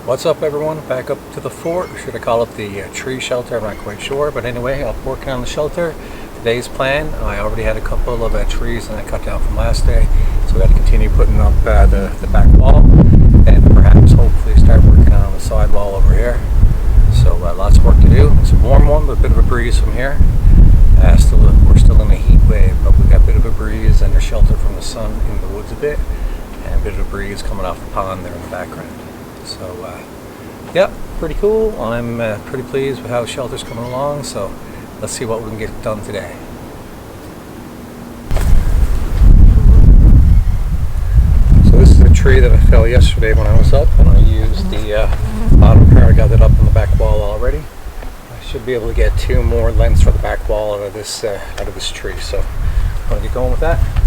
What's up, everyone? Back up to the fort. Should I call it the tree shelter? I'm not quite sure, but anyway, I'm working on the shelter. Today's plan, I already had a couple of trees that I cut down from last day, so we got to continue putting up the back wall, and perhaps hopefully start working on the side wall over here. So lots of work to do. It's a warm one, but a bit of a breeze from here. We're still in a heat wave, but we got a bit of a breeze and a shelter from the sun in the woods a bit, and a bit of a breeze coming off the pond there in the background. So yeah, pretty cool. I'm pretty pleased with how the shelter's coming along, so let's see what we can get done today. So this is a tree that I fell yesterday when I was up, and I used the bottom part. I got it up on the back wall already. I should be able to get 2 more lengths for the back wall out of this tree, so I'm going to get going with that.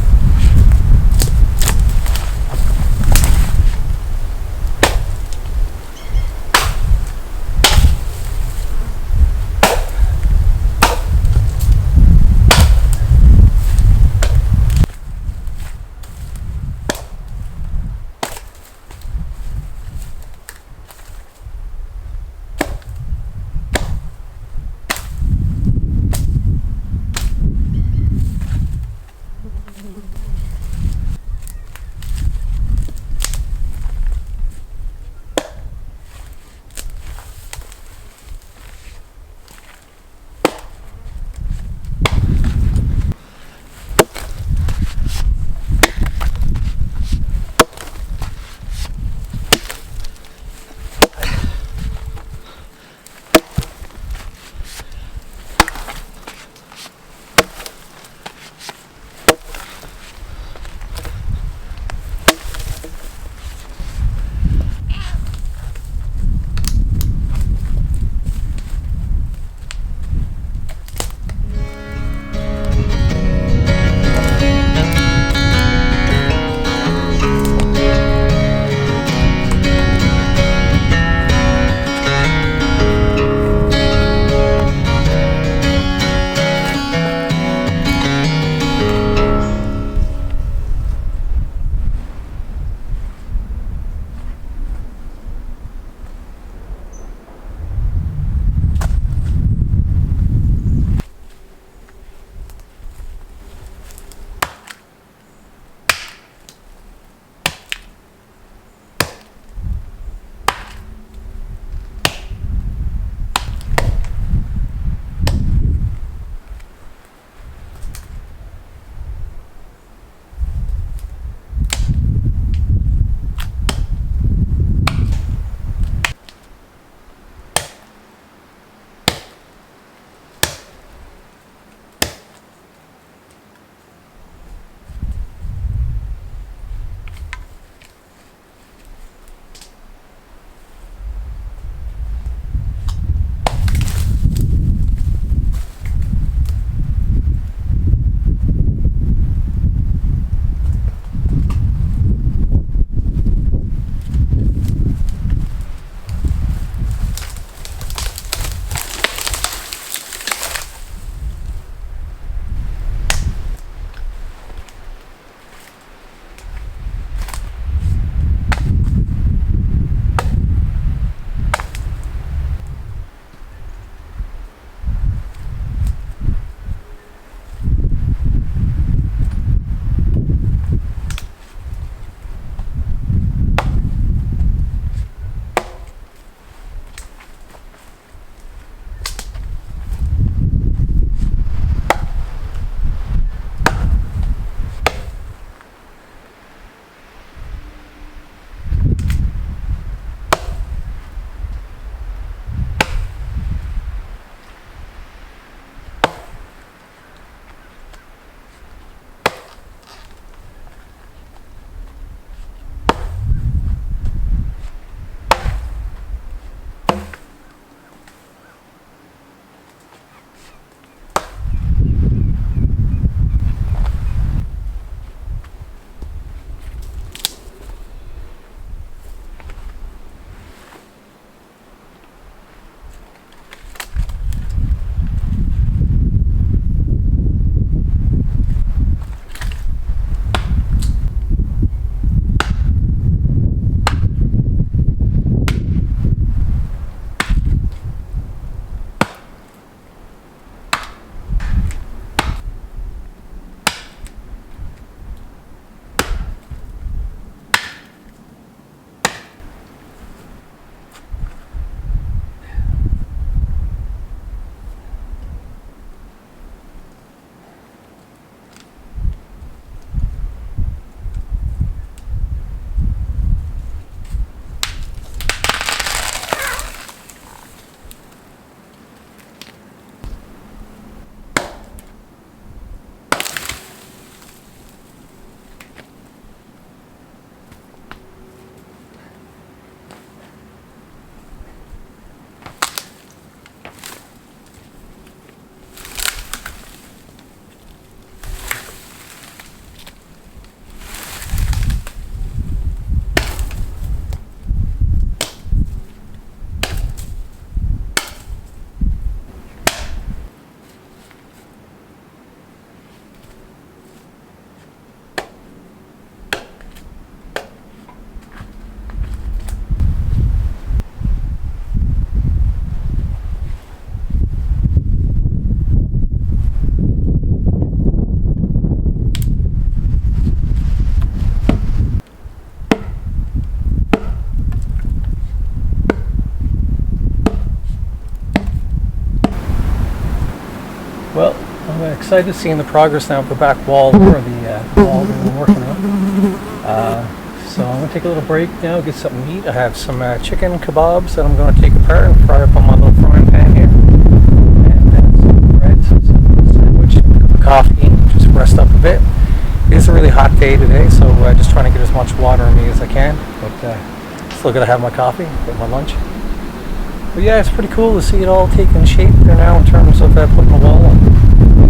excited seeing the progress now of the back wall, or the wall that we're working on. So I'm going to take a little break now, get something to eat. I have some chicken kebabs that I'm going to take apart and fry up on my little frying pan here. And some bread, some sandwich, coffee, just rest up a bit. It is a really hot day today, so just trying to get as much water in me as I can. But still got to have my coffee, get my lunch. But yeah, it's pretty cool to see it all taking shape there now in terms of putting the wall on.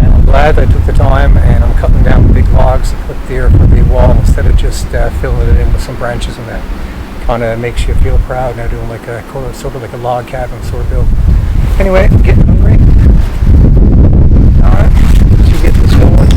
And I'm glad I took the time, and I'm cutting down the big logs to put there for the wall instead of just filling it in with some branches and that. Kind of makes you feel proud now doing like a sort of like a log cabin sort of build. Anyway, I'm getting hungry. Alright, let's get this going.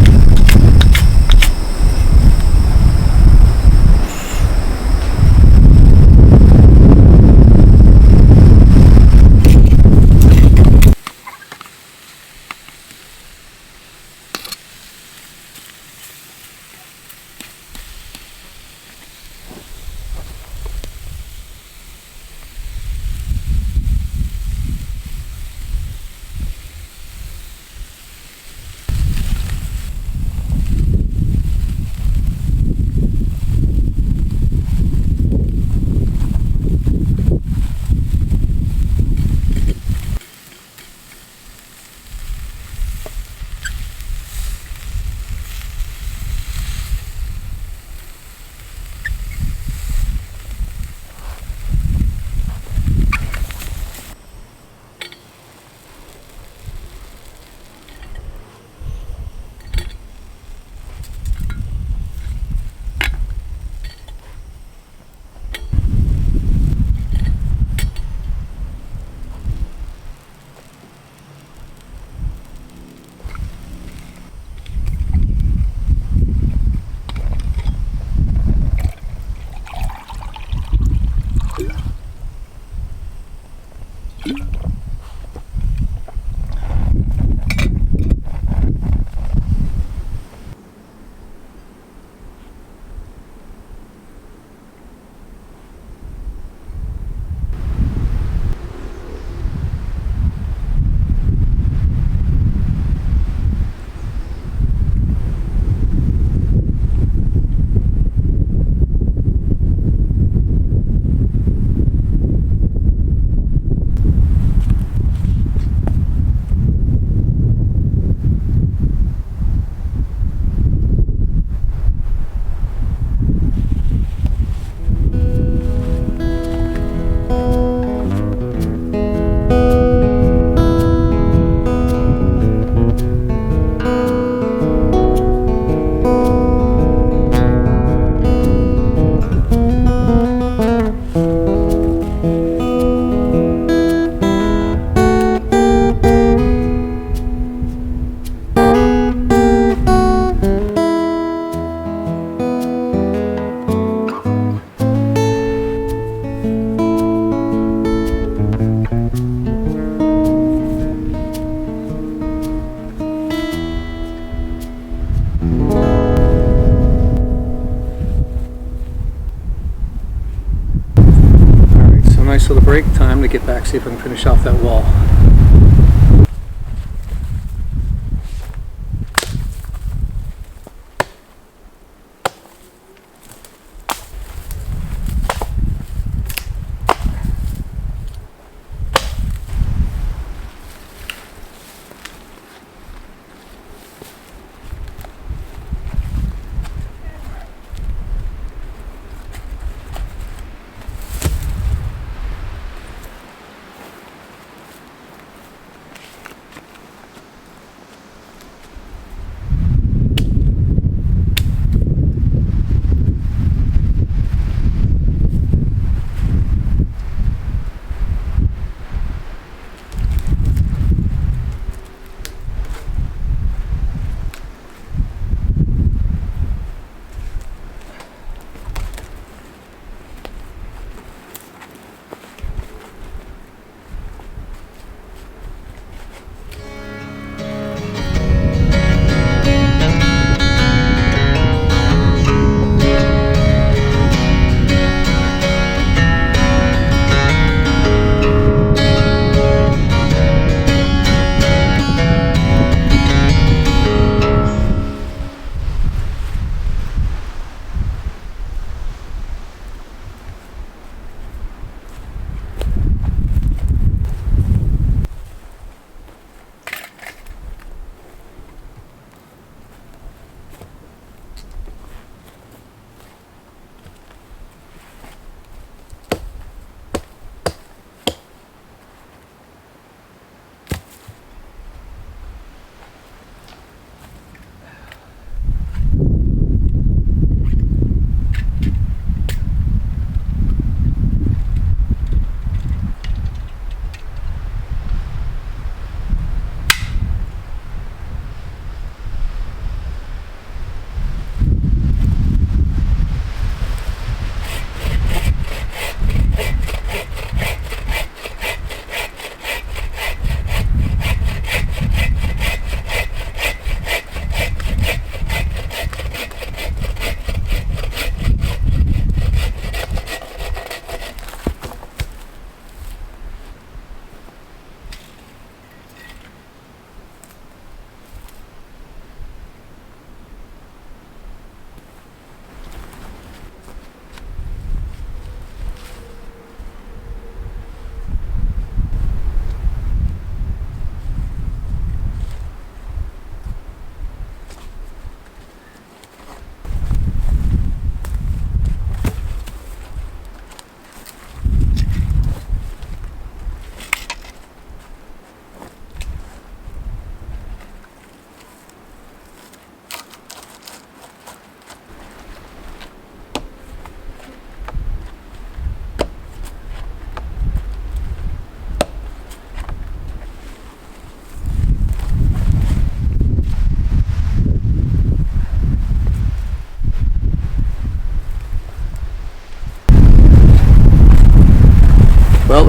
Nice little break, time to get back, see if I can finish off that wall.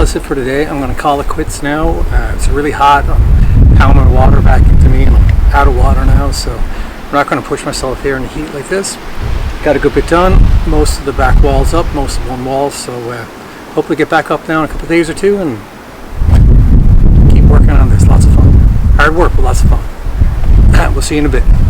that's it for today. I'm going to call it quits now. It's really hot. I'm pounding water back into me and I'm out of water now, so I'm not going to push myself here in the heat like this. Got a good bit done. Most of the back wall's up, most of one wall, so hopefully get back up now in a couple of days or two and keep working on this. Lots of fun. Hard work, but lots of fun. We'll see you in a bit.